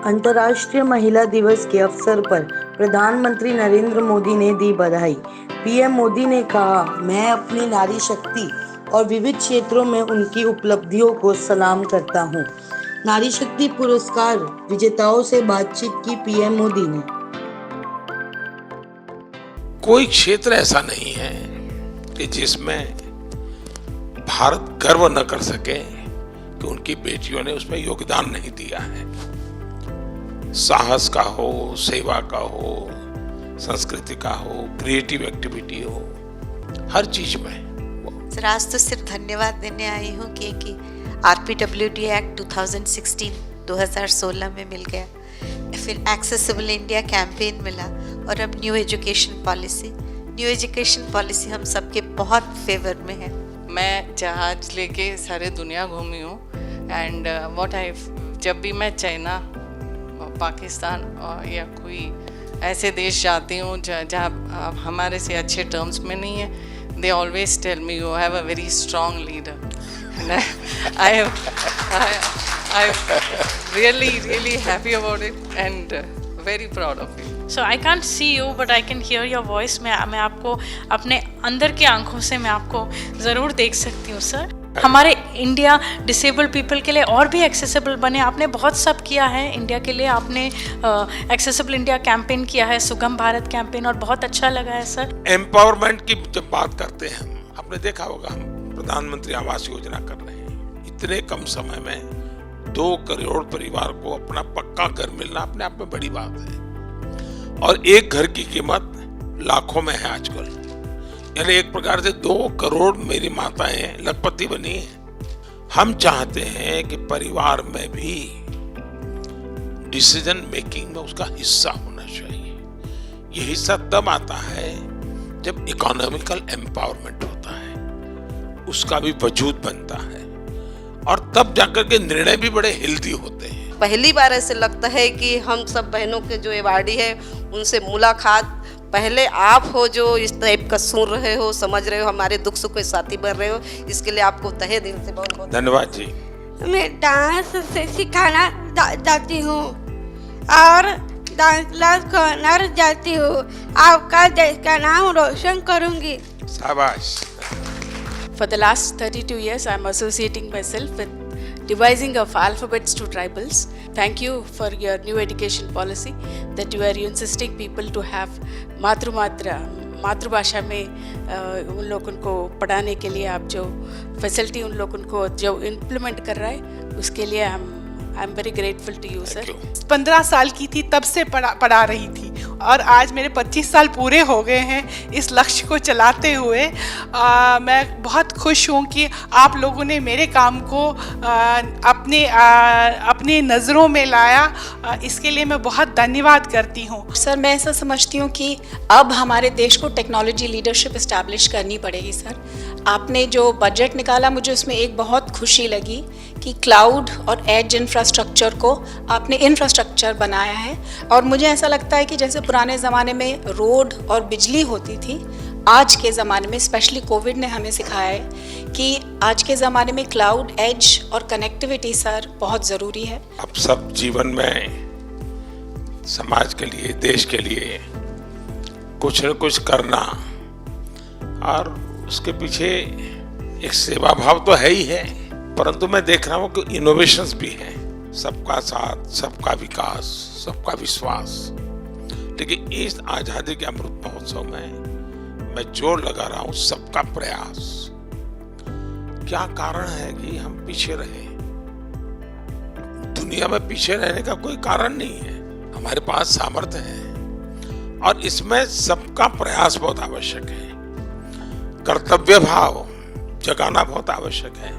अंतर्राष्ट्रीय महिला दिवस के अवसर पर प्रधानमंत्री नरेंद्र मोदी ने दी बधाई। पीएम मोदी ने कहा, मैं अपनी नारी शक्ति और विविध क्षेत्रों में उनकी उपलब्धियों को सलाम करता हूं। नारी शक्ति पुरस्कार विजेताओं से बातचीत की पीएम मोदी ने। कोई क्षेत्र ऐसा नहीं है कि जिसमें भारत गर्व न कर सके कि उनकी बेटियों ने उसमें योगदान नहीं दिया है। साहस का हो, सेवा का हो, संस्कृति का हो, क्रिएटिव एक्टिविटी हो, हर चीज में। सर, आज तो सिर्फ धन्यवाद देने आई हूँ कि RPWD एक्ट 2016 में मिल गया, फिर एक्सेसिबल इंडिया कैंपेन मिला और अब न्यू एजुकेशन पॉलिसी हम सबके बहुत फेवर में है। मैं जहाज लेके सारे दुनिया घूमी हूँ एंड जब भी मैं चाइना, पाकिस्तान या कोई ऐसे देश जाती हूँ जहाँ हमारे से अच्छे टर्म्स में नहीं है, they always tell me you have a very strong leader and I really happy about it and very proud of you. So I can't see you but I can hear your voice. मैं आपको अपने अंदर की आंखों से मैं आपको ज़रूर देख सकती हूँ सर। हमारे इंडिया डिसेबल्ड पीपल के लिए और भी एक्सेसिबल बने। आपने बहुत सब किया है इंडिया के लिए। आपने एक्सेसिबल इंडिया कैंपेन किया है, सुगम भारत कैंपेन, और बहुत अच्छा लगा है सर। एम्पावरमेंट की जब बात करते हैं हम, आपने देखा होगा हम प्रधानमंत्री आवास योजना कर रहे हैं। इतने कम समय में 2 करोड़ परिवार को अपना पक्का घर मिलना अपने आप में बड़ी बात है। और एक घर की कीमत लाखों में है आजकल। यानी एक प्रकार से 2 करोड़ मेरी माताएं लखपति बनी हैं। हम चाहते हैं कि परिवार में भी डिसीजन मेकिंग में उसका हिस्सा होना चाहिए। ये हिस्सा तब आता है जब इकोनॉमिकल एम्पावरमेंट होता है, उसका भी वजूद बनता है, और तब जाकर के निर्णय भी बड़े हेल्दी होते हैं। पहली बार ऐसे लगता है कि हम सब बहनों के जो अवार्डी है उनसे मुलाकात, पहले आप हो जो इस टाइप का सुन रहे हो, समझ रहे हो, हमारे दुख सुख के साथी बन रहे हो, इसके लिए आपको तहे दिल से बहुत बहुत धन्यवाद जी। मैं डांस से सिखाना जाती हूँ और डांस क्लास करना जाती हूँ। आपका देश का नाम रोशन करूँगी। शाबाश। For the last 32 years, I am associating myself with devising of alphabets to tribals. Thank you for your new education policy that you are insisting people to have मातृभाषा में उन लोगों को पढ़ाने के लिए आप जो फैसिलिटी उन लोगों को जो इम्प्लीमेंट कर रहा है, उसके लिए I am very grateful to you sir. 15 साल की थी तब से पढ़ा रही थी और आज मेरे 25 साल पूरे हो गए हैं इस लक्ष्य को चलाते हुए। मैं बहुत खुश हूँ कि आप लोगों ने मेरे काम को अपने नज़रों में लाया। इसके लिए मैं बहुत धन्यवाद करती हूँ। सर, मैं ऐसा समझती हूँ कि अब हमारे देश को टेक्नोलॉजी लीडरशिप इस्टेब्लिश करनी पड़ेगी सर। आपने जो बजट निकाला, मुझे उसमें एक बहुत खुशी लगी कि क्लाउड और एज इंफ्रास्ट्रक्चर को आपने इंफ्रास्ट्रक्चर बनाया है। और मुझे ऐसा लगता है कि जैसे पुराने ज़माने में रोड और बिजली होती थी, आज के ज़माने में स्पेशली कोविड ने हमें सिखाया है कि आज के ज़माने में क्लाउड, एज और कनेक्टिविटी सर बहुत ज़रूरी है। अब सब जीवन में समाज के लिए, देश के लिए कुछ न कुछ करना, और उसके पीछे एक सेवा भाव तो है ही है, परंतु मैं देख रहा हूँ कि इनोवेशंस भी हैं। सबका साथ, सबका विकास, सबका विश्वास। लेकिन इस आजादी के अमृत महोत्सव में मैं जोर लगा रहा हूँ सबका प्रयास। क्या कारण है कि हम पीछे रहे? दुनिया में पीछे रहने का कोई कारण नहीं है। हमारे पास सामर्थ्य है और इसमें सबका प्रयास बहुत आवश्यक है। कर्तव्य भाव जगाना बहुत आवश्यक है।